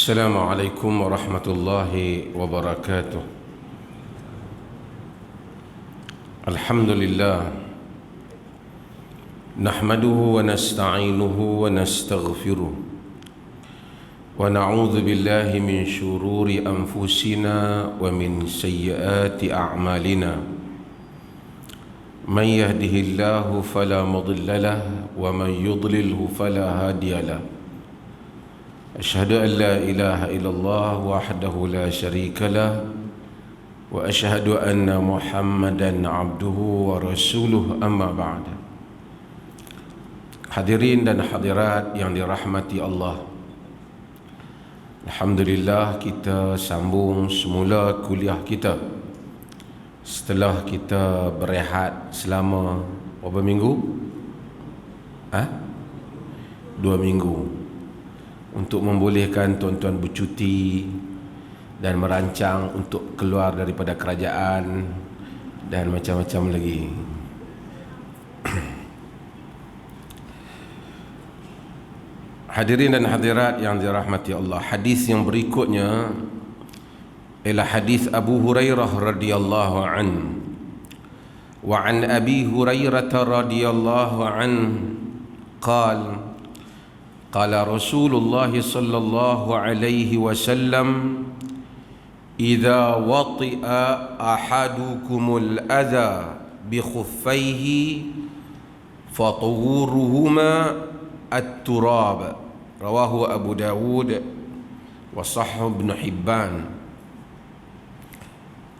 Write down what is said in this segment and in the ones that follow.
السلام عليكم ورحمة الله وبركاته. الحمد لله نحمده ونستعينه ونستغفره ونعوذ بالله من شرور أنفسنا ومن سيئات أعمالنا. من يهده الله فلا مضل له ومن يضلله فلا هادي له. أشهد أن لا إله إلا الله وحده لا شريك له وأشهد أن محمدا عبده ورسوله. أما بعد. Hadirin dan hadirat yang dirahmati Allah, alhamdulillah kita sambung semula kuliah kita setelah kita berehat selama berapa minggu? 2 minggu untuk membolehkan tuan-tuan bercuti dan merancang untuk keluar daripada kerajaan dan macam-macam lagi. Hadirin dan hadirat yang dirahmati Allah, hadis yang berikutnya ialah hadis Abu Hurairah radhiyallahu an. Wa an Abi Hurairah radhiyallahu an qala qala Rasulullah sallallahu alaihi wasallam idza wati'a ahadukumul adha bi khuffaihi fatuhuruhuma at-turab. Rawahu Abu Dawud wa Sahih Ibn Hibban.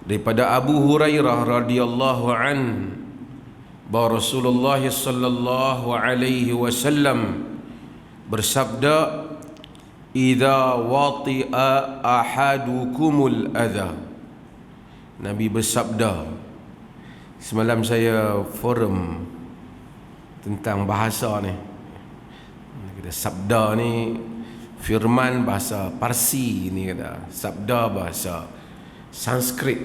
Daripada Abu Hurairah radhiyallahu an bahawa Rasulullah sallallahu alaihi wasallam bersabda, idza wati'a ahadukumul adha. Nabi bersabda, semalam saya forum tentang bahasa ni. Sabda ni firman bahasa Parsi ni, kata sabda bahasa Sanskrit.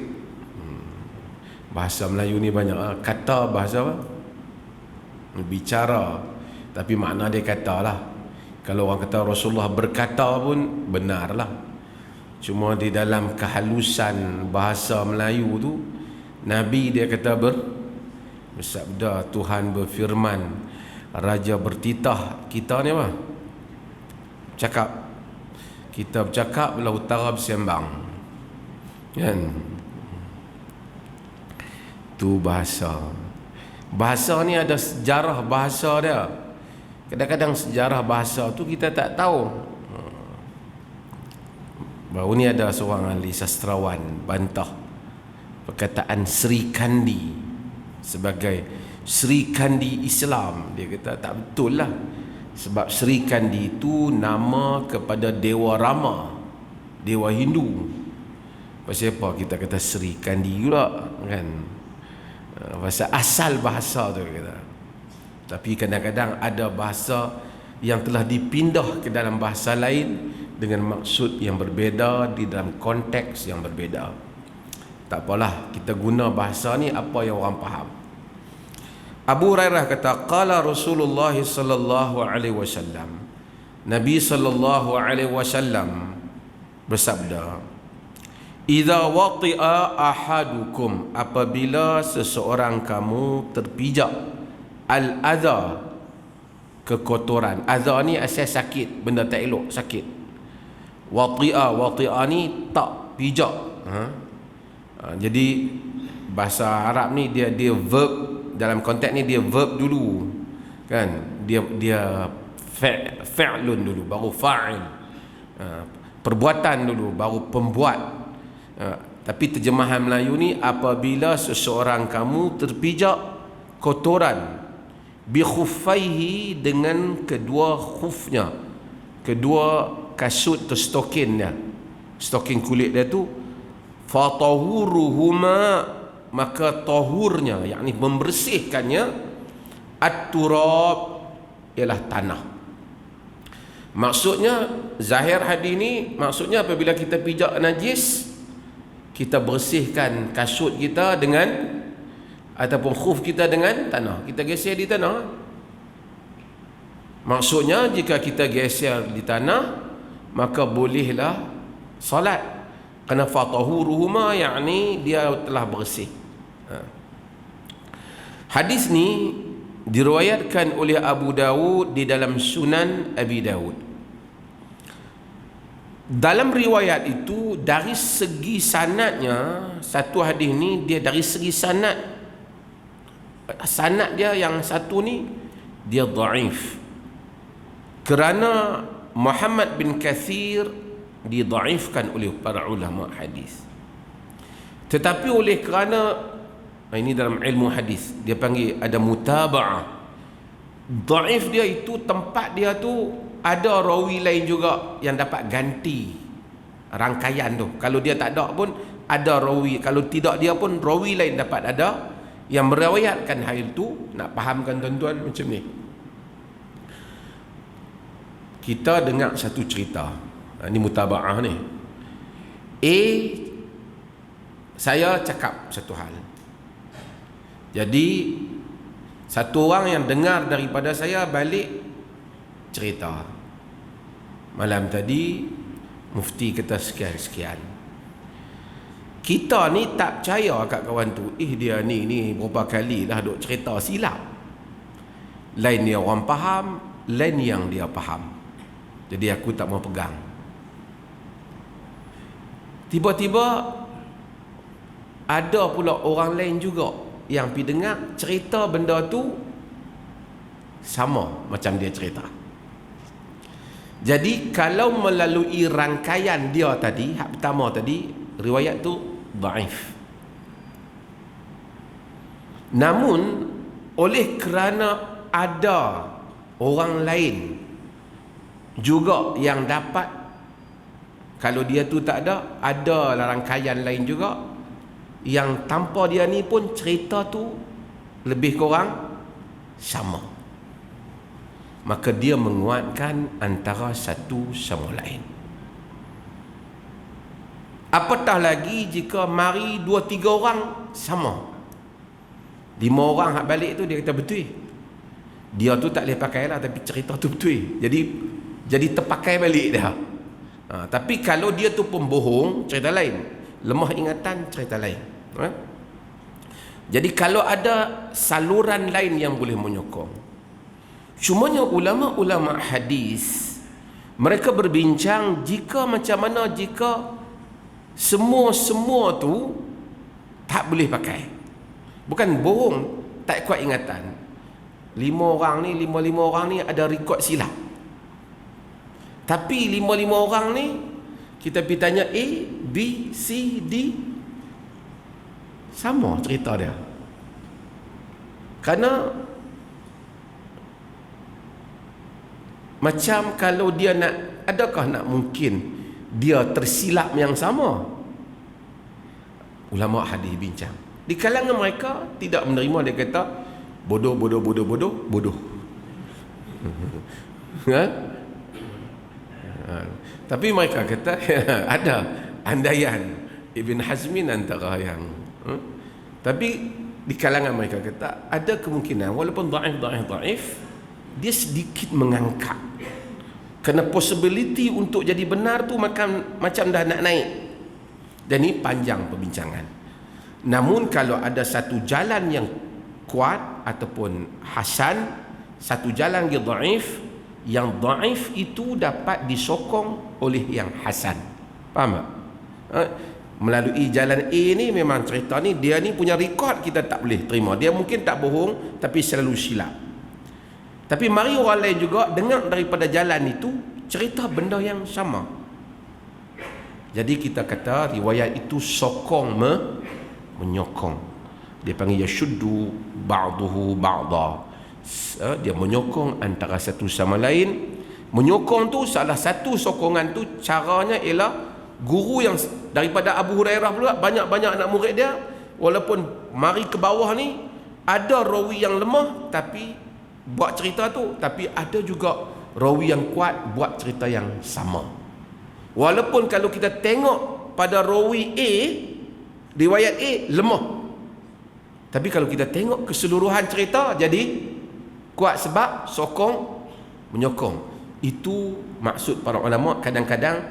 Bahasa Melayu ni banyak kata bahasa apa? Bicara, tapi makna dia kata lah. Kalau orang kata Rasulullah berkata pun benarlah. Cuma di dalam kehalusan bahasa Melayu tu, Nabi dia kata bersabda, Tuhan berfirman, Raja bertitah, kita ni apa? Cakap. Kita bercakap, belah utara bersembang. Kan? Tu bahasa. Bahasa ni ada sejarah bahasa dia. Kadang-kadang sejarah bahasa tu kita tak tahu. Baru ni ada seorang ahli sastrawan bantah perkataan Sri Kandi sebagai Sri Kandi Islam. Dia kata tak betul lah, sebab Sri Kandi itu nama kepada Dewa Rama, Dewa Hindu. Pasal apa kita kata Sri Kandi pula, kan? Pasal asal bahasa tu kata. Tapi kadang-kadang ada bahasa yang telah dipindah ke dalam bahasa lain dengan maksud yang berbeza, di dalam konteks yang berbeza. Tak apalah, kita guna bahasa ni apa yang orang faham. Abu Hurairah kata, qala Rasulullah sallallahu alaihi wasallam, Nabi sallallahu alaihi wasallam bersabda, idza wati'a ahadukum, apabila seseorang kamu terpijak al-adha, kekotoran. Adha ni asal sakit, benda tak elok, sakit. Wati'a ni tak pijak. Jadi bahasa Arab ni dia verb. Dalam konteks ni dia verb dulu, kan? Dia fa'lun dulu, baru fa'il. Perbuatan dulu, baru pembuat. Tapi terjemahan Melayu ni, apabila seseorang kamu terpijak kotoran bi khuffaihi, dengan kedua khufnya, kedua kasut atau stokinnya, stokin kulit dia tu, fatahuruhuma, maka tahurnya, yakni membersihkannya, at-turab, ialah tanah. Maksudnya zahir hadis ni, maksudnya apabila kita pijak najis, kita bersihkan kasut kita dengan, ataupun khuf kita dengan tanah. Kita geser di tanah. Maksudnya jika kita geser di tanah, maka bolehlah solat. Kerana fatahuruhuma, yakni dia telah bersih. Hadis ni diriwayatkan oleh Abu Dawud di dalam Sunan Abi Dawud. Dalam riwayat itu, dari segi sanadnya, satu hadis ni dia dari segi sanad dia yang satu ni dia dhaif, kerana Muhammad bin Kathir didhaifkan oleh para ulama hadis. Tetapi oleh kerana ini dalam ilmu hadis dia panggil ada mutaba'ah, dhaif dia itu tempat dia tu ada rawi lain juga yang dapat ganti rangkaian tu. Kalau dia tak ada pun ada rawi, kalau tidak dia pun rawi lain dapat ada yang meriwayatkan hal itu. Nak fahamkan tuan-tuan macam ni, kita dengar satu cerita, ini mutaba'ah ni. Saya cakap satu hal, jadi satu orang yang dengar daripada saya balik cerita, malam tadi mufti kata sekian-sekian. Kita ni tak percaya kat kawan tu, dia ni berapa kali dah duk cerita silap. Lain dia orang faham, lain yang dia faham. Jadi aku tak mau pegang. Tiba-tiba ada pula orang lain juga yang pergi dengar cerita benda tu sama macam dia cerita. Jadi kalau melalui rangkaian dia tadi, hak pertama tadi, riwayat tu dhaif. Namun oleh kerana ada orang lain juga yang dapat, kalau dia tu tak ada rangkaian lain juga yang tanpa dia ni pun cerita tu lebih kurang sama, maka dia menguatkan antara satu sama lain. Apatah lagi jika mari 2-3 orang sama, 5 orang hak balik tu dia kata betul, dia tu tak boleh pakai lah, tapi cerita tu betul, jadi terpakai balik dah. Tapi kalau dia tu pun bohong, cerita lain, lemah ingatan, cerita lain. Jadi kalau ada saluran lain yang boleh menyokong. Cumanya ulama-ulama hadis mereka berbincang jika macam mana jika semua tu tak boleh pakai. Bukan bohong, tak kuat ingatan. 5 orang ni ada rekod silap. Tapi 5 orang ni kita pergi tanya A, B, C, D, sama cerita dia. Kerana macam kalau dia nak, adakah nak mungkin dia tersilap yang sama? Ulama hadis bincang. Di kalangan mereka tidak menerima, dia kata bodoh. Tapi mereka kata ada andaian Ibn Hazmin antara yang tapi di kalangan mereka kata ada kemungkinan walaupun dhaif dia sedikit mengangkat, kerana possibility untuk jadi benar tu macam dah nak naik. Dan ini panjang perbincangan. Namun kalau ada satu jalan yang kuat ataupun hasan, satu jalan yang dhaif, yang dhaif itu dapat disokong oleh yang hasan. Faham tak? Melalui jalan A ni memang cerita ni dia ni punya rekod kita tak boleh terima. Dia mungkin tak bohong tapi selalu silap. Tapi mari orang lain juga dengar daripada jalan itu cerita benda yang sama. Jadi kita kata riwayat itu sokong menyokong. Dia panggil yashuddu ba'duhu ba'da. Dia menyokong antara satu sama lain. Menyokong tu salah satu sokongan tu caranya ialah guru yang daripada Abu Hurairah pula banyak-banyak anak murid dia, walaupun mari ke bawah ni ada rawi yang lemah tapi buat cerita tu, tapi ada juga rawi yang kuat buat cerita yang sama. Walaupun kalau kita tengok pada rawi A, riwayat A lemah, tapi kalau kita tengok keseluruhan cerita jadi kuat sebab sokong menyokong. Itu maksud para ulama. Kadang-kadang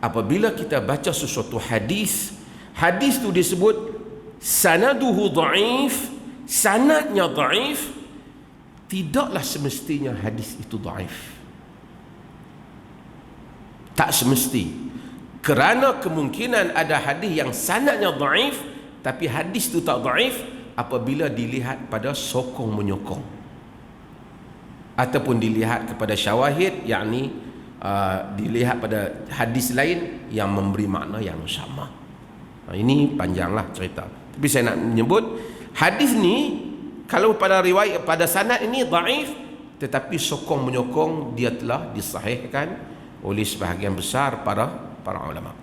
apabila kita baca sesuatu hadis, hadis tu disebut sanaduhu dhaif, sanadnya dhaif, tidaklah semestinya hadis itu dhaif. Tak semesti. Kerana kemungkinan ada hadis yang sanadnya dhaif tapi hadis itu tak dhaif apabila dilihat pada sokong menyokong ataupun dilihat kepada syawahid, yakni dilihat pada hadis lain yang memberi makna yang sama. Ini panjanglah cerita. Tapi saya nak menyebut hadis ni kalau pada riwayat, pada sanad ini dhaif, tetapi sokong menyokong dia telah disahihkan oleh sebahagian besar para ulama.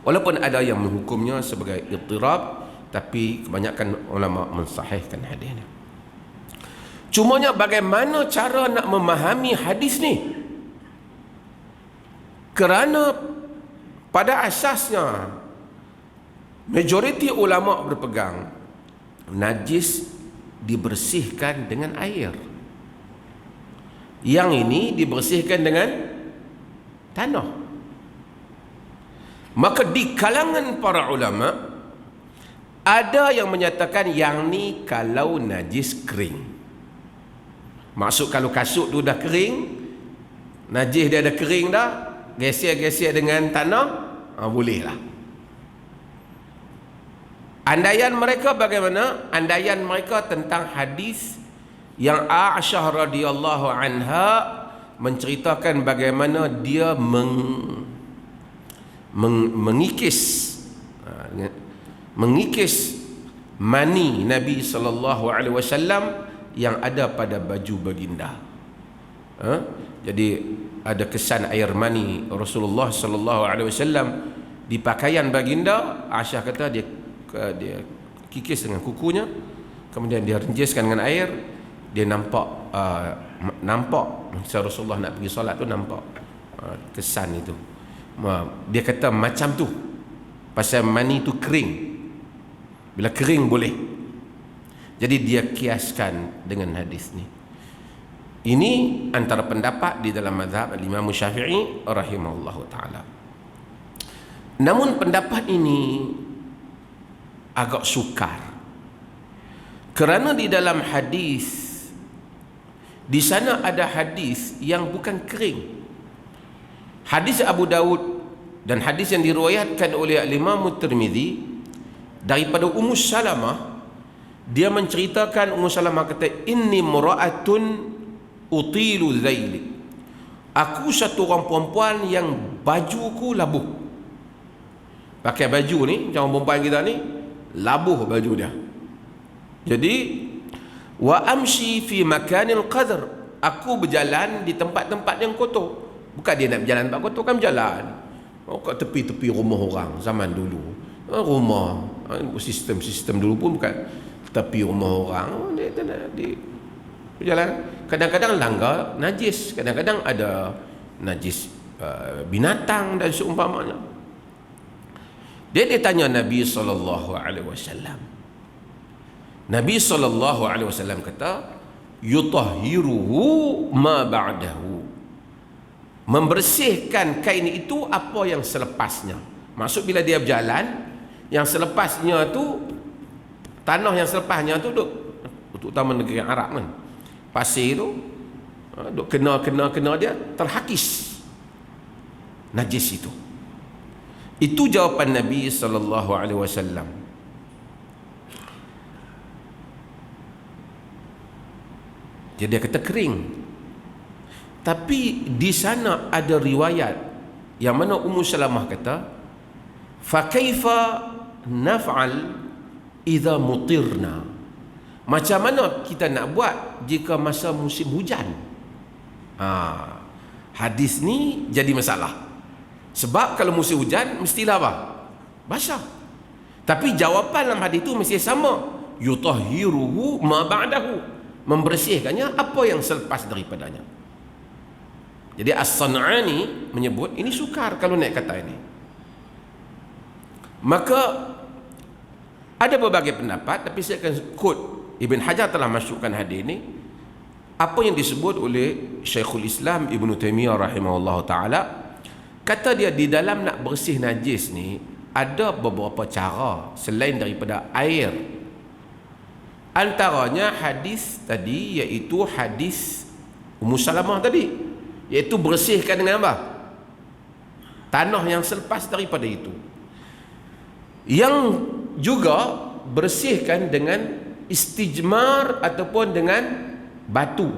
Walaupun ada yang menghukumnya sebagai ittirab, tapi kebanyakan ulama mensahihkan hadis ini. Cumanya bagaimana cara nak memahami hadis ni? Kerana pada asasnya majoriti ulama berpegang najis dibersihkan dengan air. Yang ini dibersihkan dengan tanah. Maka di kalangan para ulama ada yang menyatakan yang ni kalau najis kering. Maksud kalau kasut tu dah kering, najis dia dah kering dah, geser-geser dengan tanah, bolehlah. Andaian mereka bagaimana? Andaian mereka tentang hadis yang Aisyah radhiyallahu anha menceritakan bagaimana dia mengikis mani Nabi sallallahu alaihi wasallam yang ada pada baju baginda. Jadi ada kesan air mani Rasulullah sallallahu alaihi wasallam di pakaian baginda. Aisyah kata dia kikis dengan kukunya, kemudian dia renjiskan dengan air. Dia nampak masa Rasulullah nak pergi solat tu nampak kesan itu. Dia kata macam tu pasal mani tu kering. Bila kering boleh. Jadi dia kiaskan dengan hadis ni. Ini antara pendapat di dalam mazhab Imam Syafi'i rahimahullahu taala. Namun pendapat ini agak sukar. Kerana di dalam hadis, di sana ada hadis yang bukan kering. Hadis Abu Daud dan hadis yang diriwayatkan oleh Imam Tirmizi daripada Ummu Salamah, dia menceritakan, Ummu Salamah kata, inni mura'atun utilu zaili, aku satu orang perempuan yang bajuku labuh. Pakai baju ni macam perempuan kita ni, labuh baju dia. Jadi wa amshi fi makanil qadr, aku berjalan di tempat-tempat yang kotor. Bukan dia nak berjalan tempat kotor, kan berjalan kat tepi-tepi rumah orang zaman dulu. Rumah sistem dulu pun bukan tepi rumah orang, dia berjalan. Kadang-kadang langgar najis, kadang-kadang ada najis binatang dan seumpamanya. Dia tanya Nabi SAW. Nabi SAW kata, yutahhiruhu ma ba'dahu, membersihkan kain itu apa yang selepasnya. Maksud bila dia berjalan, yang selepasnya tu, tanah yang selepasnya tu duk, terutama negeri Arab kan, pasir tu duk kena dia terhakis najis itu. Itu jawapan Nabi SAW. Jadi dia kata kering. Tapi di sana ada riwayat yang mana Ummu Salamah kata, fa kaifa naf'al idza mutirna, macam mana kita nak buat jika masa musim hujan? Hadis ni jadi masalah. Sebab kalau musim hujan mestilah apa? Basah. Tapi jawapan dalam hadis itu mesti sama, yutahhiruhu ma ba'dahu, membersihkannya apa yang selepas daripadanya. Jadi As-San'ani menyebut ini sukar kalau naik kata ini. Maka ada berbagai pendapat, tapi saya akan quote Ibn Hajar telah masukkan hadis ini. apa yang disebut oleh Syekhul Islam Ibn Taymiyah rahimahullah ta'ala, kata dia di dalam nak bersih najis ni ada beberapa cara selain daripada air. Antaranya hadis tadi, iaitu hadis Ummu Salamah tadi, iaitu bersihkan dengan apa? Tanah yang selepas daripada itu. Yang juga bersihkan dengan istijmar ataupun dengan batu.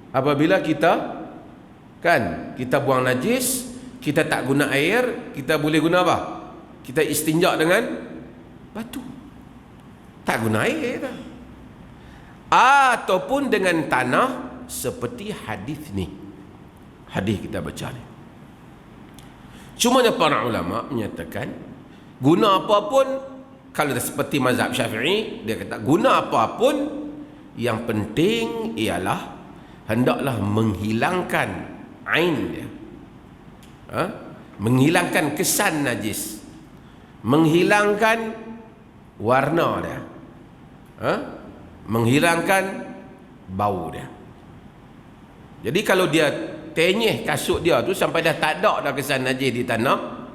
Apabila kita buang najis, kita tak guna air, kita boleh guna apa? Kita istinja dengan batu. Tak guna air dah. Ataupun dengan tanah, seperti hadis ni. Hadis kita baca ni. Cumanya para ulama menyatakan guna apapun, kalau seperti mazhab Syafi'i, dia kata guna apapun, yang penting ialah hendaklah menghilangkan ain dia, menghilangkan kesan najis, menghilangkan warna dia, menghilangkan bau dia. Jadi kalau dia tenyeh kasut dia tu sampai dah tak ada dah kesan najis di tanah,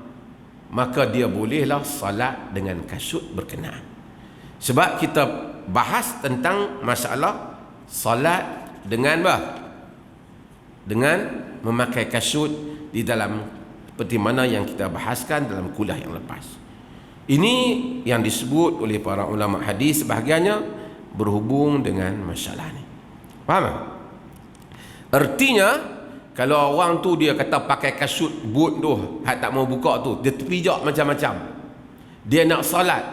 maka dia bolehlah salat dengan kasut berkenaan. Sebab kita bahas tentang masalah salat dengan apa? Dengan memakai kasut di dalam, seperti mana yang kita bahaskan dalam kuliah yang lepas. Ini yang disebut oleh para ulama hadis sebahagiannya berhubung dengan masalah ni. Faham tak? Artinya kalau orang tu dia kata pakai kasut boot tu, hak tak mau buka tu, dia terpijak macam-macam, dia nak salat,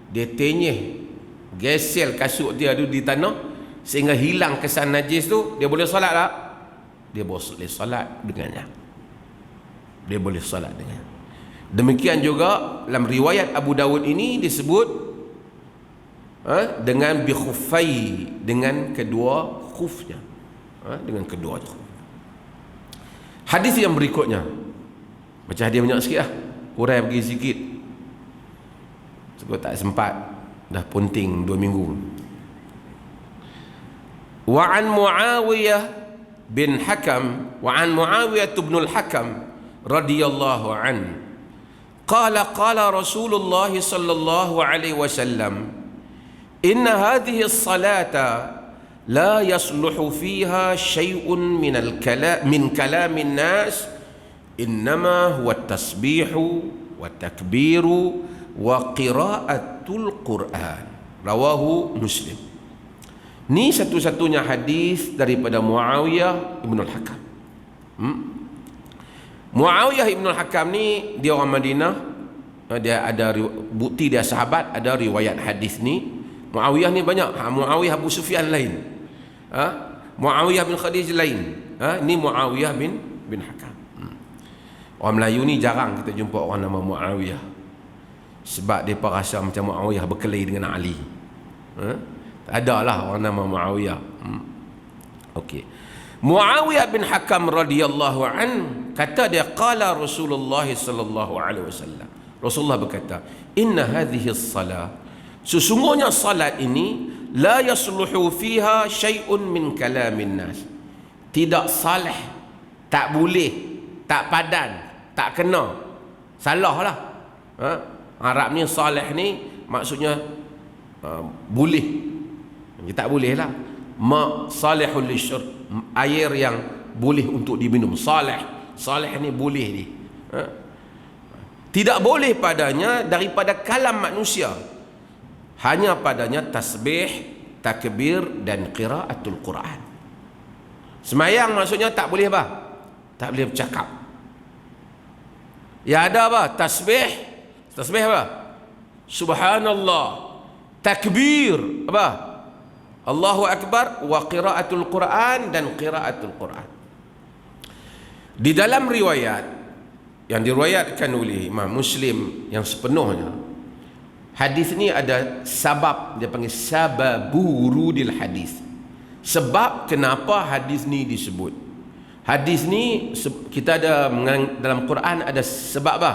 dia tenyeh gesel kasut dia tu di tanah sehingga hilang kesan najis tu, dia boleh salat tak? Dia boleh salat dengannya. Dia boleh salat dengannya. Demikian juga dalam riwayat Abu Dawud ini disebut dengan bi khuffai, dengan kedua khufnya, dengan kedua khuf. Hadis yang berikutnya, macam dia banyak sikit lah, hurai pergi sikit sebab tak sempat, dah punting 2 minggu. Wa an Muawiyah bin Hakam, wa an Muawiyah bin al-Hakam radhiyallahu an, qala Rasulullah sallallahu alaihi wasallam, inna hadhihi as-salata لا يصلح فيها شيء من كلام الناس إنما هو التسبيح والتكبير وقراءة القرآن. رواه مسلم. Ni satu-satunya hadis daripada Muawiyah Ibn al-Hakam. Muawiyah Ibn al-Hakam ni dia orang Madinah, dia ada bukti dia sahabat, ada riwayat hadis ni. Muawiyah ni banyak, Muawiyah Abu Sufyan lain, Muawiyah bin Khadijah lain, ni Muawiyah bin Hakam. Orang Melayu ni jarang kita jumpa orang nama Muawiyah, sebab mereka rasa macam Muawiyah berkelahi dengan Ali. Tak ada lah orang nama Muawiyah. Okey. Muawiyah bin Hakam radhiyallahu an kata dia, qala Rasulullah sallallahu alaihi wasallam, Rasulullah berkata, inna hadhihi as-salah, sesungguhnya salat ini, la yasluhu fiha syai'un min kalamin nas, tidak salih, tak boleh, tak padan, tak kena, salah lah. Arab ni salih ni maksudnya boleh, tak boleh lah. Ma salihul lisyurb, air yang boleh untuk diminum, salih ni boleh ni. Tidak boleh padanya daripada kalam manusia, hanya padanya tasbih, takbir dan qiraatul Quran. Semayang maksudnya tak boleh apa? Tak boleh bercakap. Ya ada apa? Tasbih apa? Subhanallah. Takbir apa? Allahu Akbar. Wa qiraatul Quran, dan qiraatul Quran. Di dalam riwayat yang diriwayatkan oleh Imam Muslim yang sepenuhnya, hadis ni ada sabab, dia panggil sababu wurudil hadis. Sebab kenapa hadis ni disebut. Hadis ni kita ada dalam Quran ada sebab apa?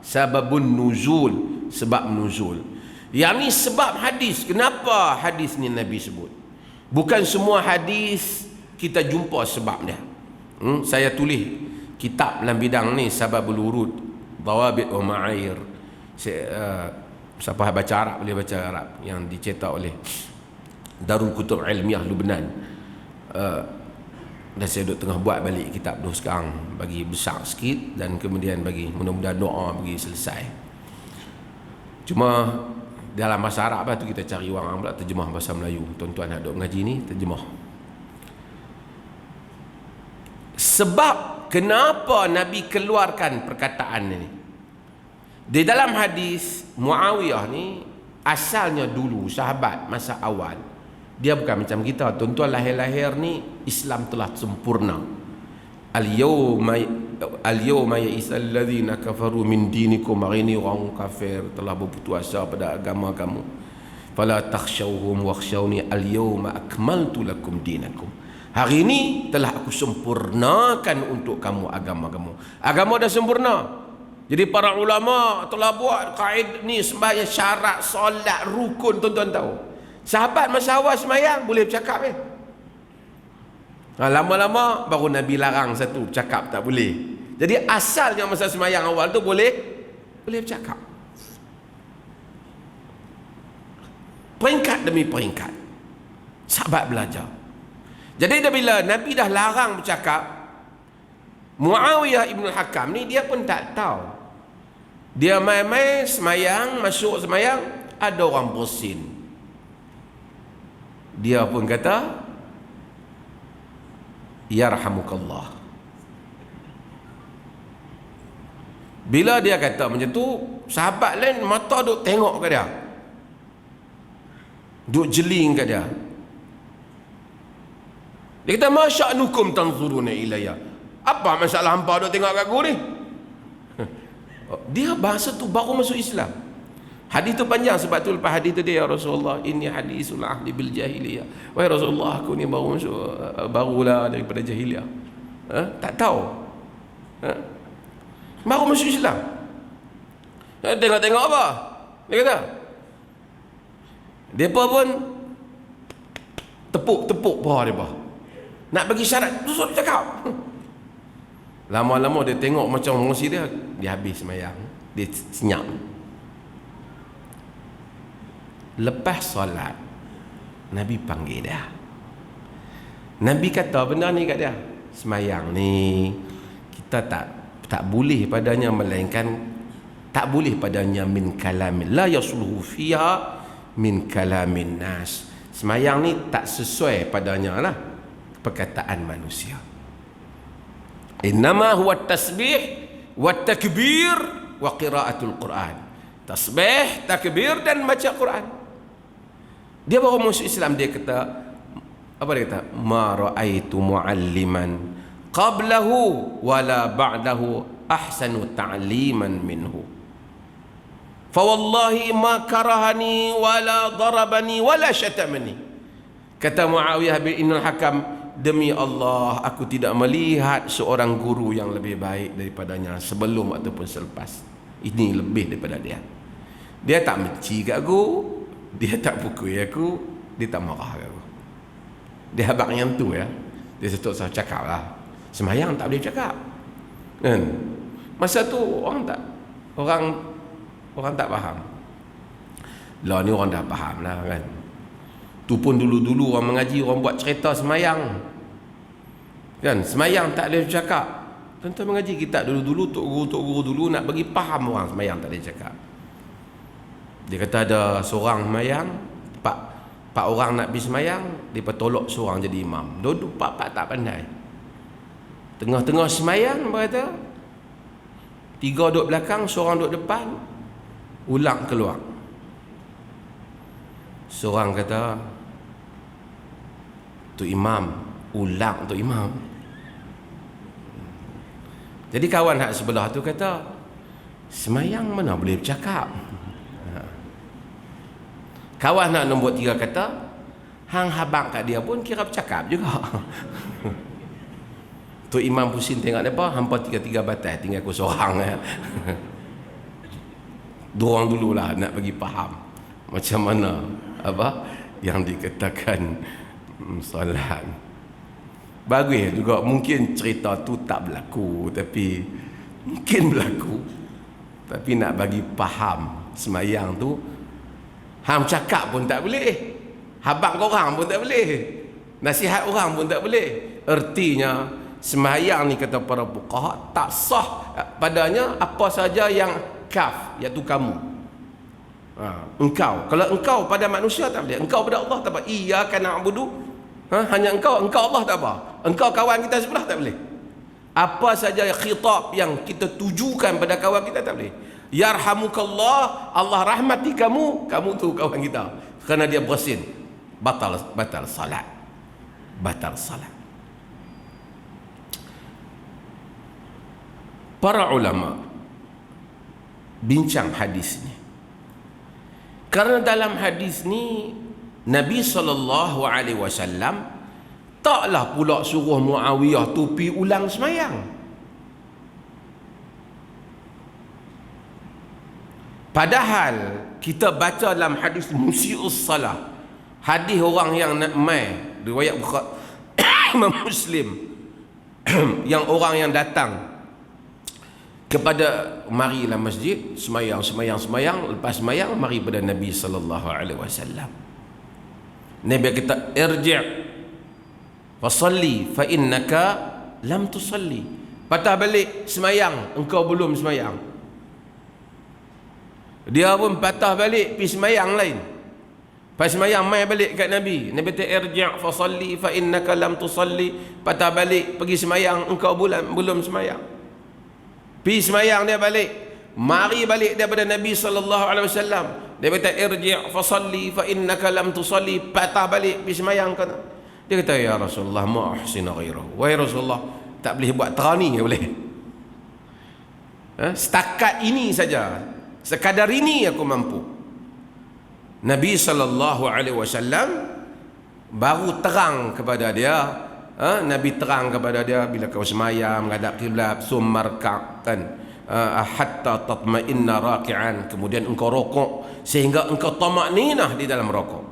Sababun nuzul, sebab nuzul. Yang ni sebab hadis. Kenapa hadis ni Nabi sebut? Bukan semua hadis kita jumpa sebab dia. Saya tulis kitab dalam bidang ni, Sababul Wurud, Dawabit wa Ma'air. Siapa baca Arab boleh baca Arab, yang dicetak oleh Darul Kutub Ilmiah Lubnan. Dan saya duduk tengah buat balik kitab tu sekarang, bagi besar sikit, dan kemudian bagi mudah-mudahan doa bagi selesai. Cuma dalam bahasa Arab tu kita cari orang pula terjemah bahasa Melayu. Tuan-tuan nak duduk mengaji ni, terjemah. Sebab kenapa Nabi keluarkan perkataan ni? Di dalam hadis, Muawiyah ni asalnya dulu sahabat masa awal, dia bukan macam kita. Tuan-tuan lahir-lahir ni Islam telah sempurna. Al-yawma ya'isal ladzina kafaru min dinikum. Hari ni orang kafir telah berputus asa pada agama kamu. Fala takhshawhum wakhshawni al-yawma akmaltu lakum dinakum. Hari ini telah aku sempurnakan untuk kamu agama kamu. Agama dah sempurna. Jadi para ulama telah buat kaedah ni, sembahyang syarat, solat, rukun. Tuan-tuan tahu, sahabat masa awal semayang boleh bercakap lama-lama baru Nabi larang satu, cakap tak boleh. Jadi asalnya masa semayang awal tu boleh bercakap. Peringkat demi peringkat sahabat belajar. Jadi bila Nabi dah larang bercakap, Muawiyah Ibn Hakam ni dia pun tak tahu. Dia main-main semayang, masuk semayang, ada orang bersin. Dia pun kata, yarhamukallah. Bila dia kata macam tu, sahabat lain mata duk tengok ke dia, duk jeling ke dia. Dia kata, ma sya'nukum tanzuruna ilayya. Apa masalah hampa duk tengok kat aku ni? Dia bahasa tu baru masuk Islam. Hadis tu panjang, sebab tu lepas hadis tu dia, ya Rasulullah, ini hadisul ahli bil jahiliyah. Wahai Rasulullah, aku ni baru masuk, barulah daripada jahiliyah. Tak tahu. Baru masuk Islam. Tengok-tengok apa? Dia kata. Depa pun tepuk-tepuk paha depa. Nak bagi syarat, tu suruh cakap. Lama-lama dia tengok macam emosi dia habis semayang, dia senyap. Lepas solat, Nabi panggil dia. Nabi kata benda ni kat dia, semayang ni kita tak boleh padanya, melainkan tak boleh padanya min kalamin, la yasluhu fiha min kalamin nas. Semayang ni tak sesuai padanya lah perkataan manusia. Innama huwa tasbih wa takbir wa qiraatul Quran. Tasbih, takbir dan baca Quran. Dia baru masuk Islam, dia kata, apa dia kata? Ma ra'aitu mu'alliman qablahu wala ba'dahu ahsanu ta'liman minhu. Fa wallahi ma karahani wala darabani wala syatamani. Kata Muawiyah bin Hakam, demi Allah, aku tidak melihat seorang guru yang lebih baik daripadanya sebelum ataupun selepas. Ini lebih daripada dia. Dia tak benci kat aku, dia tak pukul aku, dia tak marah kat aku. Dia habaq yang tu ya. Dia setuk saya cakap lah, semayang tak boleh cakap kan. Masa tu orang tak faham. Lah ni orang dah faham lah kan. Tu pun dulu-dulu orang mengaji, orang buat cerita semayang kan, semayang tak boleh bercakap. Tuan-tuan mengaji kitab dulu-dulu, tok guru dulu nak bagi faham orang semayang tak boleh cakap. Dia kata ada seorang semayang, empat orang nak pergi semayang, dia tolak seorang jadi imam. Duduk empat tak pandai. Tengah-tengah semayang, dia kata 3 duduk belakang, seorang duduk depan, ulang keluar. Seorang kata, tu imam, ulang tu imam. Jadi kawan hak sebelah tu kata, semayang mana boleh bercakap. Kawan nak nombor 3 kata, hang habang kat dia pun kira bercakap juga. Tu imam pusing tengok depa, hampa 3 batas, tinggal aku seorang ya. Dorang dululah nak bagi faham macam mana apa yang dikatakan solat. Bagus juga, mungkin cerita tu tak berlaku, tapi mungkin berlaku. Tapi nak bagi faham semayang tu, hang cakap pun tak boleh, habaq korang pun tak boleh, nasihat orang pun tak boleh. Ertinya semayang ni, kata para fuqaha, tak sah padanya apa saja yang kaf, iaitu kamu, engkau. Kalau engkau pada manusia tak boleh, engkau pada Allah tak apa. Iyyaka na'budu, hanya engkau Allah tak apa. Engkau kawan kita sebelah tak boleh. Apa saja khitab yang kita tujukan pada kawan kita tak boleh. Yarhamukallah, Allah rahmati kamu, kamu tu kawan kita, kerana dia bersin, batal salat, batal salat. Para ulama bincang hadis ni, kerana dalam hadis ni Nabi SAW taklah pula suruh Muawiyah tu pi ulang semayang. Padahal kita baca dalam hadis musi'us salah, hadis orang yang nak mai, riwayat Imam Muslim, yang orang yang datang kepada, marilah masjid, semayang, lepas semayang mari pada Nabi SAW. Nabi kata, irji' fasalli fa innaka lam tusalli. Patah balik semayang, engkau belum semayang. Dia pun patah balik pergi semayang lain. Pas semayang mai balik kat Nabi. Nabi kata, irji' fasalli fa innaka lam tusalli. Patah balik pergi semayang, engkau belum semayang. Pergi semayang, dia balik, mari balik daripada Nabi SAW. Dia kata, irji' fasalli fa innaka lam tusalli. Patah balik pergi semayang. Dia kata, ya Rasulullah, ma ahsina ghairahu. Wahai Rasulullah, tak boleh buat terani, boleh. Setakat ini saja, sekadar ini aku mampu. Nabi SAW baru terang kepada dia, Nabi terang kepada dia, bila kau semayang menghadap kiblat, summarka' kan, hatta tatma'inna raki'an, kemudian engkau rokok sehingga engkau tamakninah di dalam rokok.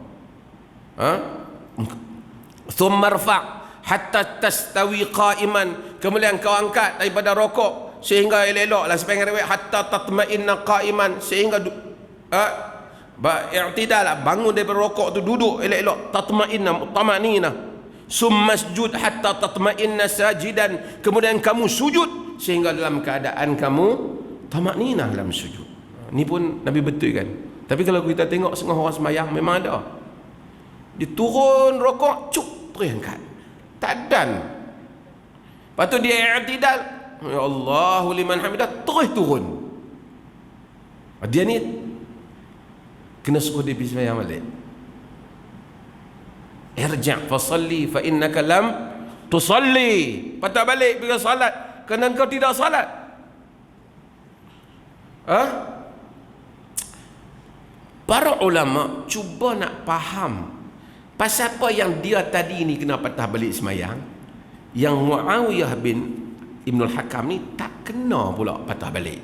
Thummarfa' hatta tastawi qa'iman, kemudian kau angkat daripada rokok sehingga elok-eloklah, sepanjang riwayat hatta tatma'inna qa'iman, sehingga i'tidal, bangun daripada rokok tu, duduk elok-elok, tatma'inna tamakninah. Summasjud hatta tatma'inna sajidan, kemudian kamu sujud sehingga dalam keadaan kamu tamakninah dalam sujud. Ni pun Nabi betul kan. Tapi kalau kita tengok setengah orang semayang, memang ada, dia turun rokok, cuk, terus angkat, tak dan. Lepas tu dia i'tidal, ya Allahu liman hamidah, terus turun. Dia ni kena suruh dia pergi semayang balik. Irji' fasalli fa innaka lam tusalli. Patah balik pergi salat, kerana engkau tidak salat. Para ulama cuba nak faham pasal apa yang dia tadi ni kena patah balik semayang, yang Muawiyah bin Ibnul Hakam ni tak kena pula patah balik,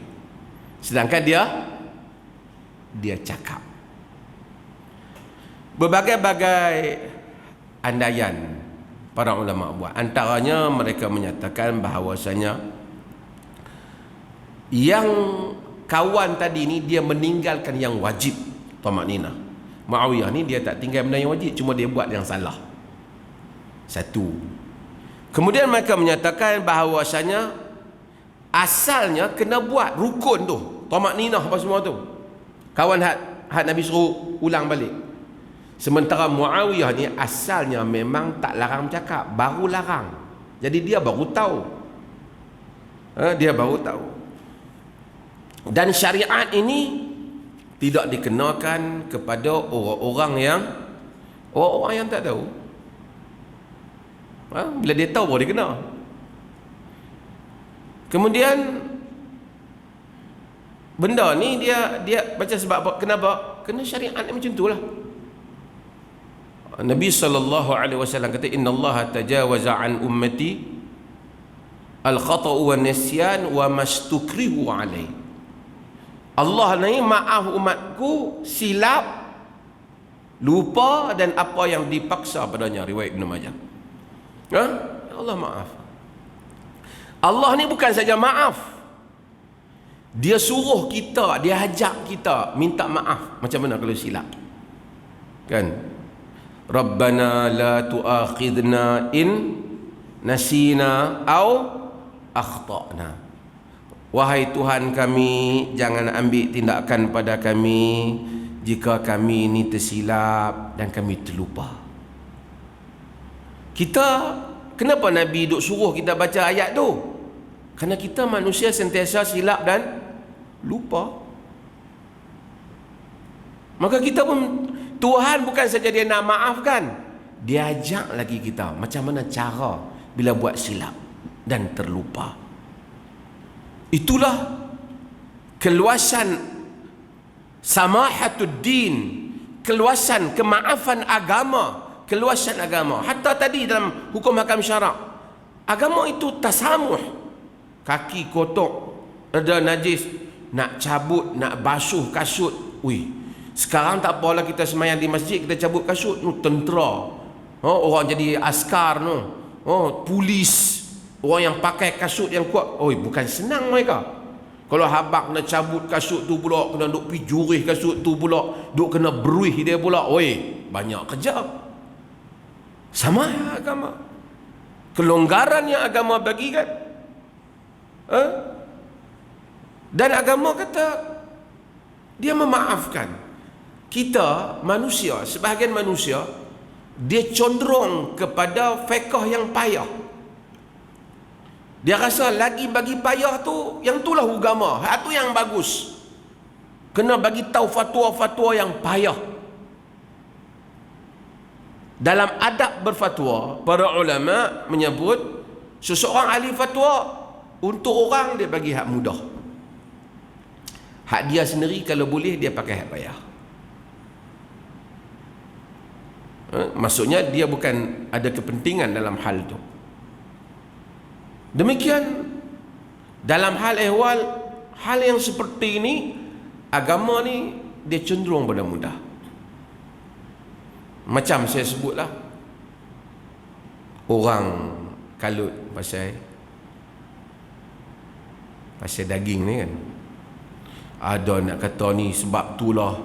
sedangkan dia cakap. Berbagai-bagai andaian para ulama buat. Antaranya mereka menyatakan bahawasanya yang kawan tadi ni dia meninggalkan yang wajib, tamakninah. Muawiyah ni dia tak tinggal benda yang wajib, cuma dia buat yang salah. Satu. Kemudian mereka menyatakan bahawasanya asalnya kena buat rukun tu, tamakninah apa semua tu. Kawan had Nabi suruh ulang balik. Sementara Muawiyah ni asalnya memang tak larang bercakap, baru larang. Jadi dia baru tahu. Dia baru tahu. Dan syariat ini tidak dikenakan kepada orang-orang yang tak tahu. Bila dia tahu baru dia kena. Kemudian benda ni dia baca sebab apa? Kenapa? Kena syariat ni macam itulah. Nabi SAW kata, innallaha tajawaza an ummati al-khata'u wa nisyan wa mastukrihu alaih. Allah ni maaf umatku silap, lupa dan apa yang dipaksa padanya. Riwayat Ibn Majah. Ha? Allah maaf. Allah ni bukan saja maaf, dia suruh kita, dia ajak kita minta maaf. Macam mana kalau silap? Kan? Rabbana la tu'akhidna in nasina au akhtana. Wahai Tuhan kami, jangan ambil tindakan pada kami jika kami ini tersilap dan kami terlupa. Kenapa Nabi duk suruh kita baca ayat tu? Kerana kita manusia sentiasa silap dan lupa. Maka kita pun, Tuhan bukan saja dia nak maafkan, dia ajak lagi kita macam mana cara bila buat silap dan terlupa. Itulah keluasan samahatuddin, keluasan kemaafan agama, keluasan agama. Hatta tadi dalam hukum hakam syarak, agama itu tasamuh. Kaki kotor, ada najis, nak cabut, nak basuh kasut. Sekarang tak apalah kita semayang di masjid, kita cabut kasut. Tentera, orang jadi askar, polis, orang yang pakai kasut yang kuat. Bukan senang mereka. Kalau habak nak cabut kasut tu pula, kena duk pergi jurih kasut tu pula, duk kena beruih dia pula. Banyak kerja. Sama agama, kelonggaran yang agama bagikan. Dan agama kata dia memaafkan. Kita manusia, sebahagian manusia, dia condong kepada fiqh yang payah. Dia rasa lagi bagi payah tu, yang itulah agama, hak tu yang bagus. Kena bagi tahu fatwa-fatwa yang payah. Dalam adab berfatwa, para ulama menyebut seseorang ahli fatwa, untuk orang dia bagi hak mudah. Hak dia sendiri kalau boleh dia pakai hak payah. Maksudnya dia bukan ada kepentingan dalam hal tu. Demikian dalam hal ehwal, hal yang seperti ini, agama ni dia cenderung pada mudah. Macam saya sebutlah, orang kalut pasal daging ni kan. Ada nak kata ni sebab itulah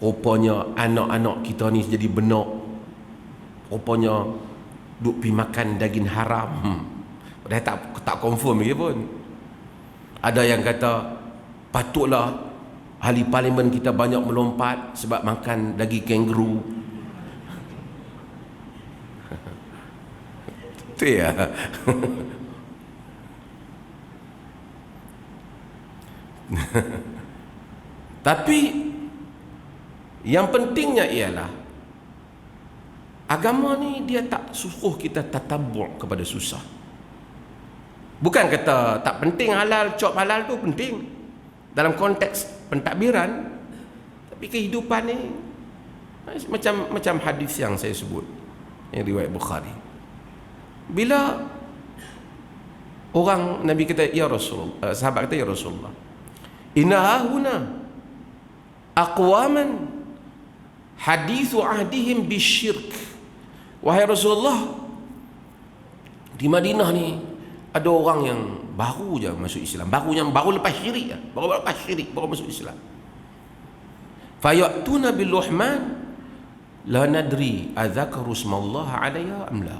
rupanya anak-anak kita ni jadi benak, rupanya duk pergi makan daging haram. Dah tak confirm lagi pun. Ada yang kata patutlah ahli parlimen kita banyak melompat sebab makan daging kangaroo. Itu ya. Tapi yang pentingnya ialah agama ni dia tak suruh kita tatabbu' kepada susah. Bukan kata tak penting halal, cop halal tu penting dalam konteks pentadbiran, tapi kehidupan ni macam hadis yang saya sebut, yang riwayat Bukhari. Bila orang Nabi kata, ya Rasulullah, sahabat kata, ya Rasulullah, inna hahuna aqwaman hadithu ahdihim bisyirk. Wahai Rasulullah, di Madinah ni ada orang yang baru je masuk Islam, baru lepas syirik, baru masuk Islam. Fayatuna bil luhman la nadri adzakaru smallah alaiha am la.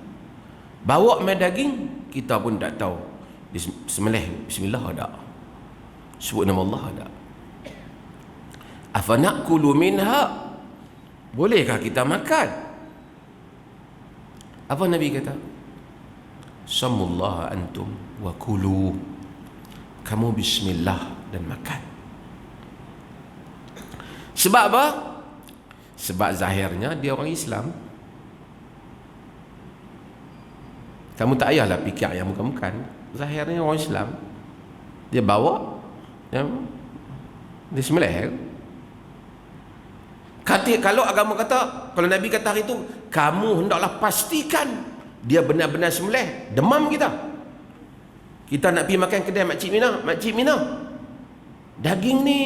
Bawa mai daging, kita pun tak tahu bismillah ada, sebut nama Allah ada. Afanaqulu minha, bolehkah kita makan? Apa Nabi kata? Samullah antum wa kulu, kamu bismillah dan makan. Sebab apa? Sebab zahirnya dia orang Islam. Kamu tak payahlah fikir yang bukan-bukan. Zahirnya orang Islam. Dia bawa, dia sembelih. Kalau agama kata, kalau Nabi kata hari itu, kamu hendaklah pastikan dia benar-benar sembelih, demam kita. Kita nak pergi makan kedai Makcik Mina. Daging ni,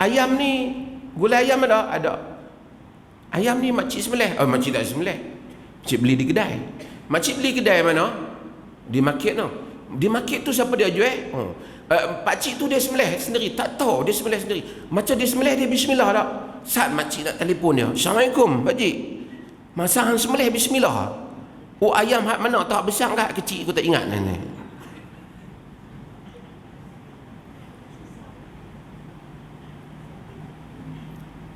ayam ni, gulai ayam ada. Ayam ni makcik sembelih. Makcik tak sembelih, makcik beli di kedai. Makcik beli kedai mana? Di market no. Di market tu siapa dia jual? Pakcik tu dia sembelih sendiri. Tak tahu dia sembelih sendiri. Macam dia sembelih dia bismillah tak? Saat makcik nak telefon dia, Assalamualaikum pakcik, masa hang sembelih bismillah. Oh, ayam hak mana? Tak besar ke kecil? Aku tak ingat ni.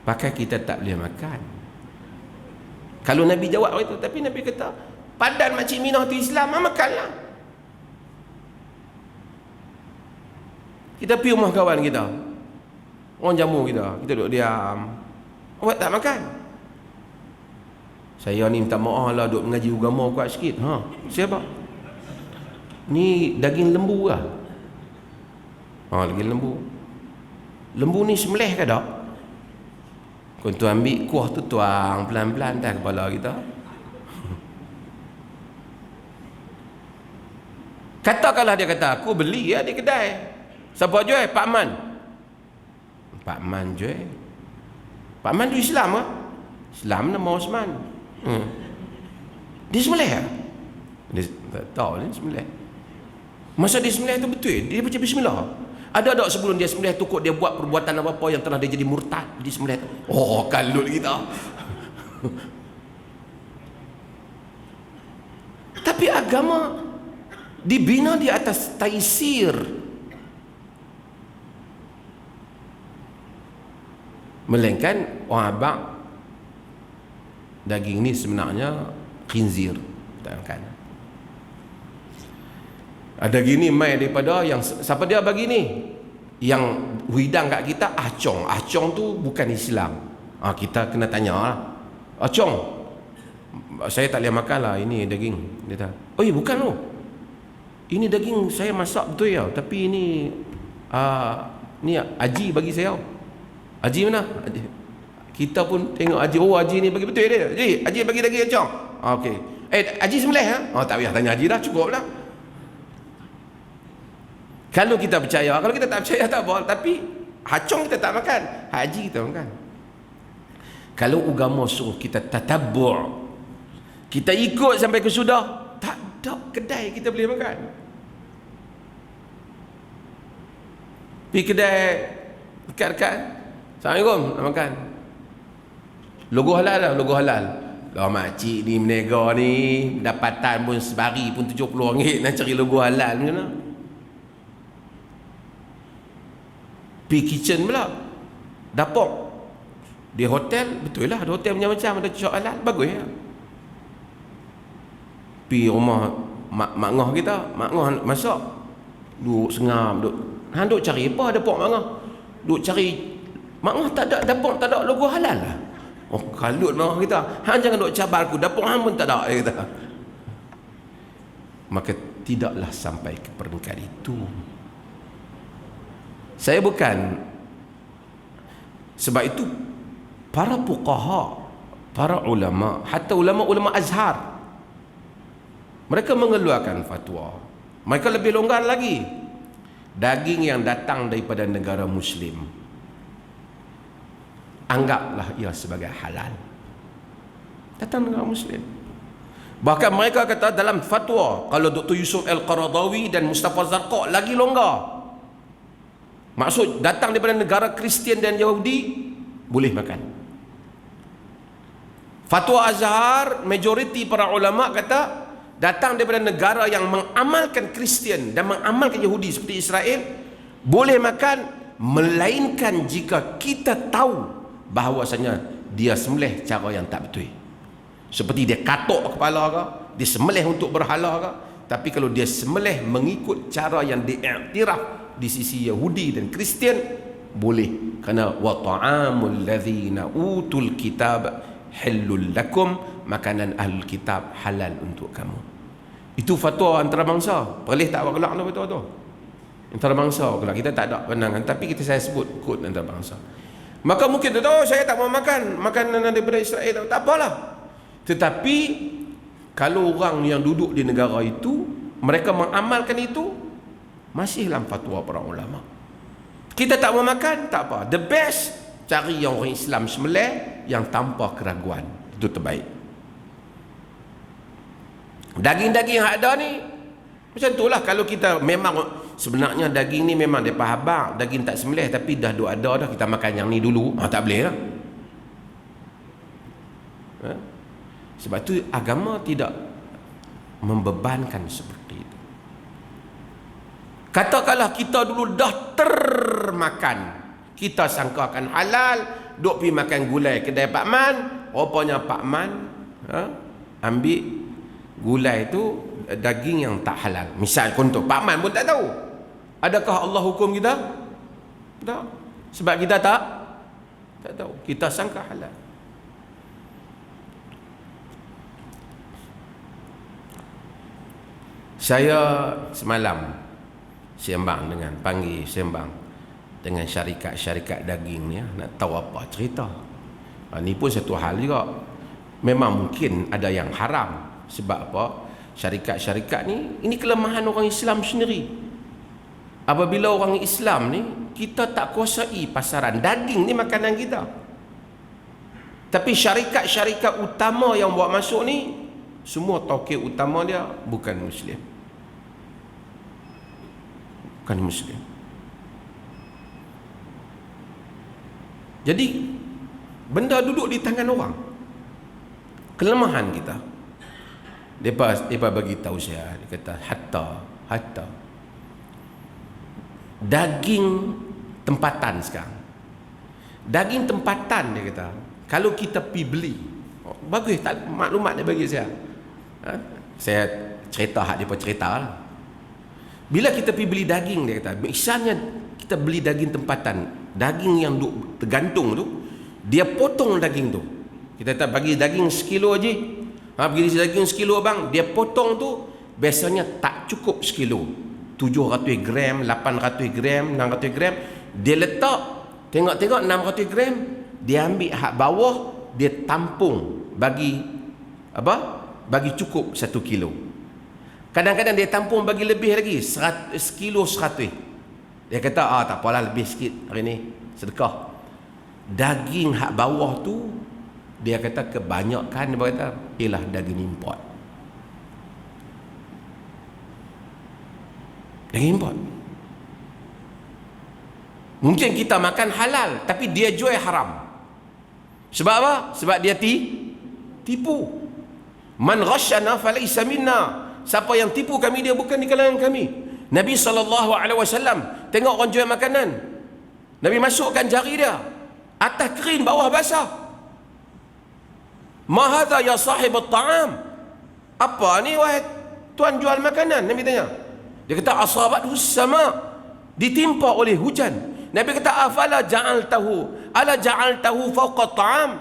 Pakai kita tak boleh makan. Kalau Nabi jawab itu, tapi Nabi kata, padan makcik Minah tu Islam, makanlah. Kita pergi rumah kawan kita, orang jamu kita duduk diam, awak tak makan. Saya ni minta maaf lah, duduk mengaji agama kuat sikit. Siapa? Ni daging lembu lah. Daging lembu. Lembu ni sembelih ke tak? Kau tu ambil kuah tu tuang pelan-pelan atas kepala kita. Katakanlah dia kata, aku beli ya di kedai. Siapa jual? Pak Man. Pak Man jual. Pak Man tu Islam ke? Islam nama Osman. Dia sembelih ke? Dia tak tahu dia sembelih. Masa dia sembelih tu betul, dia baca bismillah. Ada tak sebelum dia sembelih tu kot dia buat perbuatan apa-apa yang telah dia jadi murtad di sembelih tu? Oh, kalut kita. Tapi agama dibina di atas taisir. Melainkan orang abang daging ni sebenarnya khinzir, tak makan. Ada gini mai daripada yang siapa dia bagi ni? Yang hidang kat kita acong. Acong tu bukan Islam. Kita kena tanya lah. Acong, saya tak boleh makan lah ini daging. Dia kata, oh ya bukan tu. Ini daging saya masak betul ya. Tapi ini ni Haji bagi saya. Haji mana? Haji. Kita pun tengok Haji. Oh Haji ni bagi betul dia. Haji bagi daging acong. Okey. Haji sembelih ha? Tak payah tanya Haji dah, cukup lah. Kalau kita percaya, kalau kita tak percaya tak apa. Tapi hacong kita tak makan, haji kita makan. Kalau agama suruh kita tatabbu', kita ikut sampai ke sudah, tak ada kedai kita boleh makan. Pergi kedai dekat-dekat, Assalamualaikum, nak makan. Logo halal dah, logo halal. Lah makcik ni menega ni, dapatan pun sebari pun RM70 nak cari logo halal macam mana? Pergi kitchen pula, dapur di hotel, betul lah ada hotel macam-macam, ada cucuk halal, bagus ya. Pergi rumah mak ngah kita, mak ngah masak, duduk sengam, duduk cari apa dapur mak ngah, duduk cari mak ngah tak ada dapur, tak ada logo halal lah. Oh kalut mak ngah kita, hang jangan duduk cabar aku, dapur hang pun tak ada, dia kata. Maka tidaklah sampai ke peringkat itu. Saya bukan, sebab itu para fuqaha, para ulama, hatta ulama-ulama Azhar, mereka mengeluarkan fatwa. Mereka lebih longgar lagi. Daging yang datang daripada negara Muslim, anggaplah ia sebagai halal. Datang negara Muslim. Bahkan mereka kata dalam fatwa, kalau Dr. Yusuf Al-Qaradawi dan Mustafa Zarqa lagi longgar. Maksud datang daripada negara Kristian dan Yahudi, boleh makan. Fatwa Azhar, majoriti para ulama kata datang daripada negara yang mengamalkan Kristian dan mengamalkan Yahudi seperti Israel, boleh makan, melainkan jika kita tahu bahawasanya dia sembelih cara yang tak betul. Seperti dia katok kepala ke, dia sembelih untuk berhala ke. Tapi kalau dia sembelih mengikut cara yang diiktiraf di sisi Yahudi dan Kristian, boleh. Kerana wa ta'amul ladzina utul kitab halul lakum, makanan ahlul kitab halal untuk kamu. Itu fatwa antarabangsa. Boleh tak awak kelak fatwa tu? Antarabangsa kelak, kita tak ada pandangan, tapi kita saya sebut kod antarabangsa. Maka mungkin tu saya tak mau makan makanan daripada Israel, tak apalah. Tetapi kalau orang yang duduk di negara itu mereka mengamalkan itu, masih dalam fatwa para ulama. Kita tak mau makan, tak apa. The best, cari yang orang Islam sembelih yang tanpa keraguan. Itu terbaik. Daging-daging yang ada ni macam itulah. Kalau kita memang sebenarnya daging ni memang dia habaq, daging tak sembelih, tapi dah duk ada dah, kita makan yang ni dulu, tak boleh lah. Sebab tu agama tidak membebankan seperti itu. Katakanlah kita dulu dah termakan, kita sangka akan halal, duk pergi makan gulai kedai Pak Man, rupanya Pak Man ambil gulai itu daging yang tak halal. Misal contoh, Pak Man pun tak tahu. Adakah Allah hukum kita? Tak. Sebab kita tak tahu. Kita sangka halal. Saya semalam panggil sembang dengan syarikat-syarikat daging ni, nak tahu apa cerita. Ni pun satu hal juga. Memang mungkin ada yang haram. Sebab apa? Syarikat-syarikat ni, ini kelemahan orang Islam sendiri. Apabila orang Islam ni, kita tak kuasai pasaran daging ni, makanan kita. Tapi syarikat-syarikat utama yang buat masuk ni, semua tokek utama dia bukan Muslim. Bukan Muslim. Jadi benda duduk di tangan orang. Kelemahan kita. Depa bagi tahu saya, dia kata hatta daging tempatan sekarang. Daging tempatan, dia kata, kalau kita pergi beli, bagus tak, maklumat dia bagi saya. Saya cerita hak depa cerita lah. Bila kita pergi beli daging, dia kata, misalnya kita beli daging tempatan, daging yang duk tergantung tu, dia potong daging tu. Kita tak bagi daging sekilo je. Bagi daging sekilo bang, dia potong tu biasanya tak cukup sekilo. 700 gram, 800 gram, 600 gram. Dia letak, tengok-tengok 600 gram, dia ambil hak bawah, dia tampung bagi apa? Bagi cukup 1 kilo. Kadang-kadang dia tampung bagi lebih lagi, 100 kilo 100. Dia kata, tak apalah, lebih sikit hari ni, sedekah. Daging hak bawah tu, dia kata kebanyakan, dia kata ialah daging import. Daging import. Mungkin kita makan halal, tapi dia jual haram. Sebab apa? Sebab dia tipu. Man ghasyana falaysa minna. Siapa yang tipu kami, dia bukan di kalangan kami. Nabi SAW tengok orang jual makanan, Nabi masukkan jari dia, atas kering, bawah basah. Ma hadha ya sahib at-ta'am? Apa ni wahai tuan jual makanan? Nabi tanya. Dia kata asabathu sama, ditimpa oleh hujan. Nabi kata afala ja'altahu fawqa at-ta'am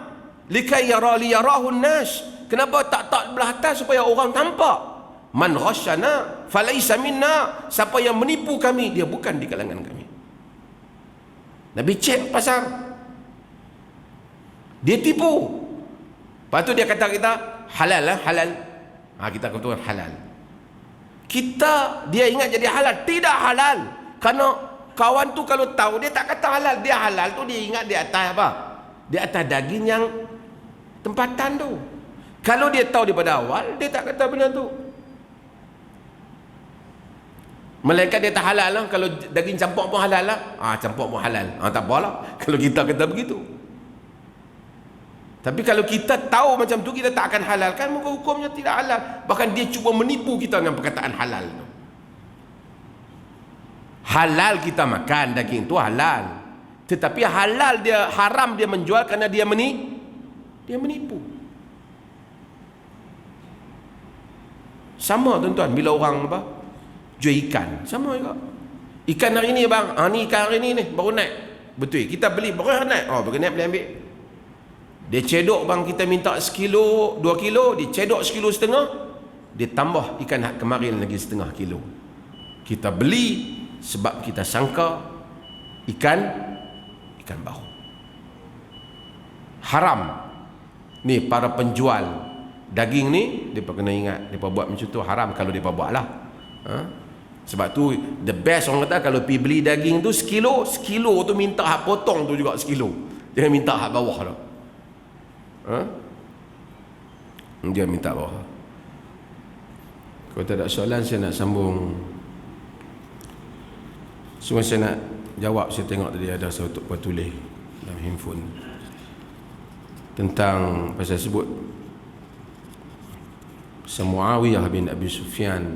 likai yarahu an-nas. Kenapa tak belah atas supaya orang tampak? Man ghasyana falaysa minna. Siapa yang menipu kami, dia bukan di kalangan kami. Nabi cek pasar, dia tipu. Lepas tu dia kata kita halal lah, halal. Kita kata halal. Dia ingat jadi halal. Tidak halal. Kerana kawan tu kalau tahu, dia tak kata halal. Dia halal tu dia ingat di atas apa? Di atas daging yang tempatan tu. Kalau dia tahu daripada awal, dia tak kata benda tu. Malaikat dia tak halal lah. Kalau daging campur pun halal lah. Campur pun halal. Tak apalah kalau kita kata begitu. Tapi kalau kita tahu macam tu, kita tak akan halalkan, maka hukumnya tidak halal. Bahkan dia cuba menipu kita dengan perkataan halal tu. Halal kita makan daging tu halal. Tetapi halal dia, haram dia menjual kerana dia menipu. Sama tuan-tuan, bila orang jual ikan, sama juga. Ikan hari ni bang, ni ikan hari ni baru naik. Betul, kita beli baru naik. Baru naik, boleh ambil. Dia cedok bang, kita minta 1 kilo, 2 kilo, dia cedok 1,5 kilo, dia tambah ikan hak kemarin lagi 0,5 kilo. Kita beli sebab kita sangka ikan baru. Haram. Ni para penjual daging ni, mereka kena ingat, mereka buat macam tu haram kalau mereka buat lah. Sebab tu the best orang kata, kalau pergi beli daging tu 1 kilo tu minta hak potong tu juga 1 kilo. Jangan minta hak bawah tu. Dia minta bawah. Kalau tak ada soalan, saya nak sambung. Semua saya nak jawab. Saya tengok tadi ada satu buat tulis dalam handphone tentang pasal sebut Muawiyah bin Abi Sufyan.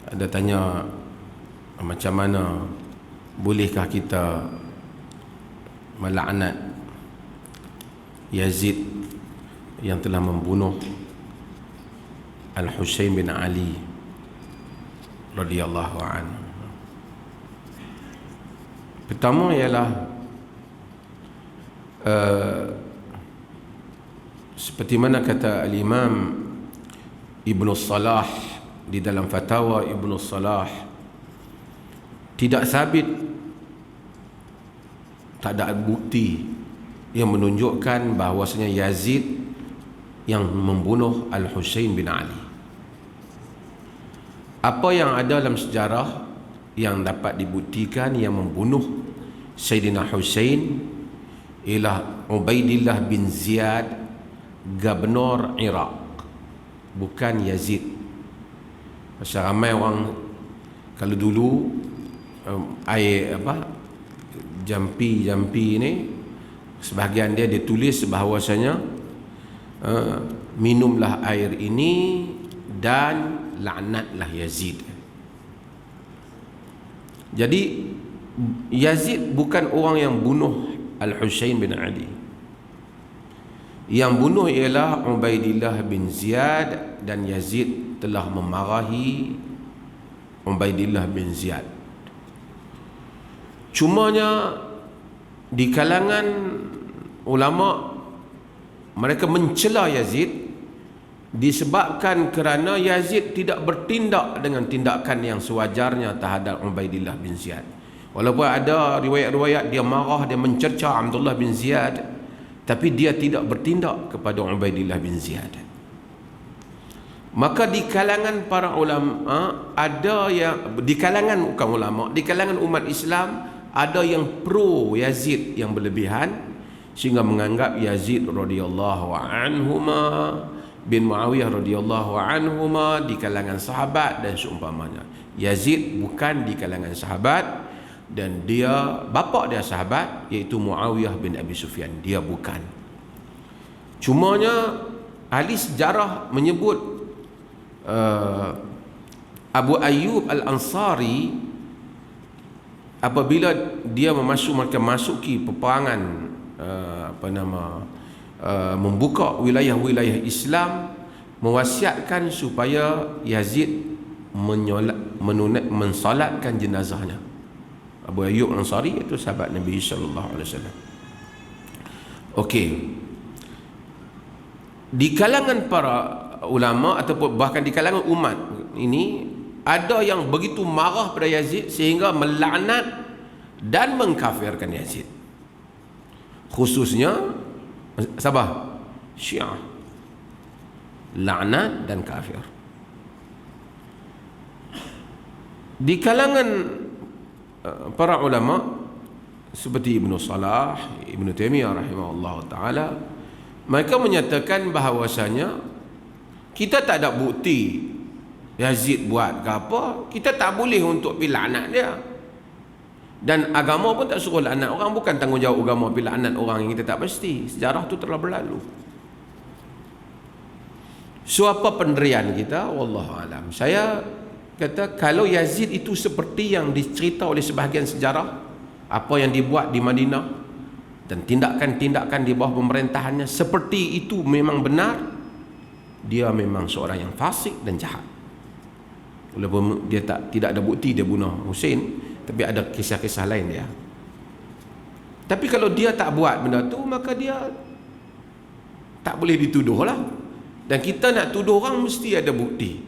Ada tanya macam mana bolehkah kita melaknat Yazid yang telah membunuh Al-Husain bin Ali radhiyallahu anhu. Pertama ialah seperti mana kata Al-Imam Ibnu Salah di dalam fatwa Ibnu Salah, tidak sabit, tak ada bukti yang menunjukkan bahawasanya Yazid yang membunuh Al-Husain bin Ali. Apa yang ada dalam sejarah yang dapat dibuktikan yang membunuh Sayyidina Husain ialah Ubaidillah bin Ziyad, Gubernur Iraq, bukan Yazid. Pasal ramai orang kalau dulu air jampi ni, sebahagian dia tulis bahawasanya minumlah air ini dan laknatlah Yazid. Jadi Yazid bukan orang yang bunuh Al-Husain bin Ali. Yang bunuh ialah Ubaidillah bin Ziyad, dan Yazid telah memarahi Ubaidillah bin Ziyad. Cumanya di kalangan ulama mereka mencela Yazid disebabkan kerana Yazid tidak bertindak dengan tindakan yang sewajarnya terhadap Ubaidillah bin Ziyad. Walaupun ada riwayat-riwayat dia marah, dia mencerca Abdullah bin Ziyad, tapi dia tidak bertindak kepada Ubaidillah bin Ziyad. Maka di kalangan para ulama ada yang, di kalangan bukan ulama, di kalangan umat Islam ada yang pro Yazid yang berlebihan, sehingga menganggap Yazid radhiyallahu anhuma bin Muawiyah radhiyallahu anhuma di kalangan sahabat dan seumpamanya. Yazid bukan di kalangan sahabat, dan dia bapa dia sahabat, iaitu Muawiyah bin Abi Sufyan. Dia bukan. Cumanya ahli sejarah menyebut Abu Ayyub Al-Ansari apabila dia memasuki peperangan membuka wilayah-wilayah Islam, mewasiatkan supaya Yazid mensolatkan jenazahnya. Abu Ayyub Al-Ansari itu sahabat Nabi sallallahu alaihi wasallam. Okey. Di kalangan para ulama ataupun bahkan di kalangan umat ini ada yang begitu marah pada Yazid sehingga melaknat dan mengkafirkan Yazid. Khususnya siapa? Syiah. Laknat dan kafir. Di kalangan para ulama seperti Ibnu Salah, Ibnu Taimiyah rahimahullah taala, mereka menyatakan bahawasanya kita tak ada bukti Yazid buat ke apa, kita tak boleh untuk pergi laknat dia. Dan agama pun tak suruh laknat orang, bukan tanggungjawab agama pergi laknat orang yang kita tak pasti. Sejarah tu telah berlalu. So apa pendirian kita? Wallahu alam. Saya kata kalau Yazid itu seperti yang dicerita oleh sebahagian sejarah, apa yang dibuat di Madinah dan tindakan-tindakan di bawah pemerintahannya seperti itu memang benar, dia memang seorang yang fasik dan jahat. Walaupun dia tidak ada bukti dia bunuh Husain, tapi ada kisah-kisah lain dia. Tapi kalau dia tak buat benda tu, maka dia tak boleh dituduh lah. Dan kita nak tuduh orang mesti ada bukti.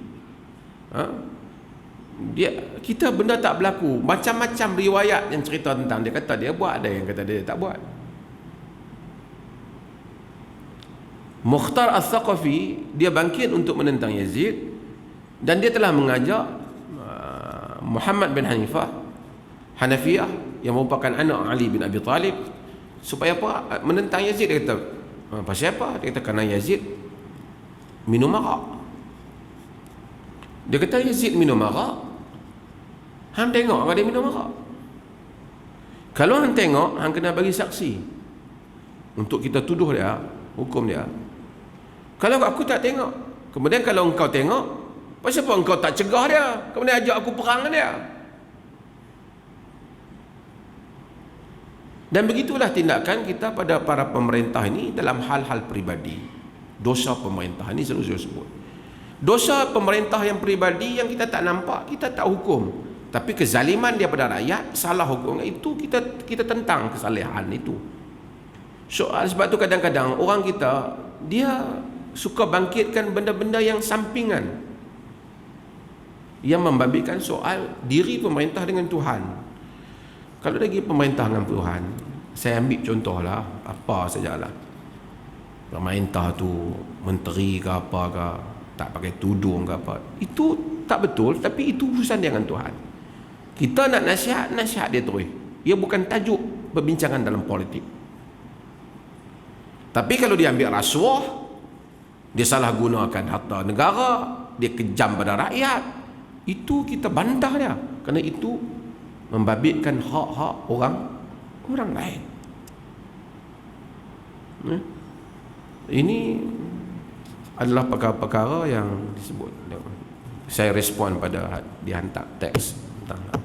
Kita benda tak berlaku. Macam-macam riwayat yang cerita tentang dia, kata dia buat, ada yang kata dia tak buat. Mukhtar Al-Thaqafi dia bangkit untuk menentang Yazid, dan dia telah mengajak Muhammad bin Hanafiyah yang merupakan anak Ali bin Abi Talib supaya apa? Menentang Yazid. Dia kata, pasal apa? Dia kata kerana Yazid minum arak. Dia kata Yazid minum arak. Hang tengok dia minum arak. Kalau hang tengok, hang kena bagi saksi untuk kita tuduh dia, hukum dia. Kalau aku tak tengok, kemudian kalau engkau tengok, pasal apa engkau tak cegah dia, kemudian ajak aku perang dengan dia? Dan begitulah tindakan kita pada para pemerintah ini dalam hal-hal peribadi. Dosa pemerintah ini selalu saya sebut. Dosa pemerintah yang peribadi yang kita tak nampak, kita tak hukum. Tapi kezaliman dia pada rakyat, salah hukum itu kita tentang kesalahan itu. Sebab tu kadang-kadang orang kita dia suka bangkitkan benda-benda yang sampingan, yang membabitkan soal diri pemerintah dengan Tuhan. Kalau lagi pemerintah dengan Tuhan, saya ambil contohlah apa sajalah. Pemerintah tu menteri ke apa ke, tak pakai tudung ke apa, itu tak betul, tapi itu urusan dia dengan Tuhan. Kita nak nasihat dia terus. Ia bukan tajuk perbincangan dalam politik. Tapi kalau dia ambil rasuah, dia salah gunakan harta negara, dia kejam pada rakyat, itu kita bantah dia, kerana itu membabitkan hak-hak orang lain. Ini adalah perkara-perkara yang disebut. Saya respon pada dihantar teks tentang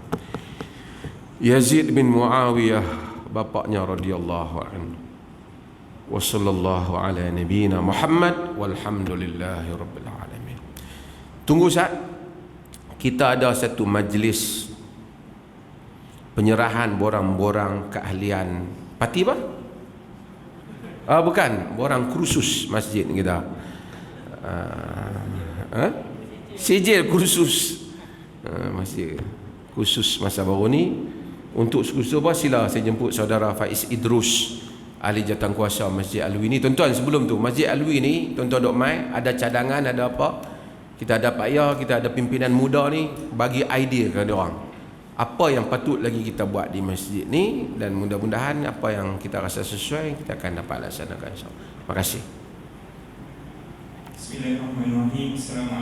Yazid bin Muawiyah, bapaknya radhiyallahu anhu. Wa sallallahu ala nabiyyina Muhammad walhamdulillahi rabbil alamin. Tunggu saat kita ada satu majlis penyerahan borang-borang keahlian parti apa? Bukan, borang kursus masjid kita. Sijil kursus masjid khusus masa baru ni. Untuk kursus apa, sila saya jemput saudara Faiz Idrus, ahli jawatankuasa Masjid Alwi ni. Tuan-tuan, sebelum tu Masjid Alwi ni, tuan-tuan dok mai, ada cadangan, ada apa, kita ada Pak Ya, kita ada pimpinan muda ni, bagi idea kepada orang apa yang patut lagi kita buat di masjid ni, dan mudah-mudahan apa yang kita rasa sesuai kita akan dapat laksanakan. Terima kasih. Bismillahirrahmanirrahim. Assalamualaikum.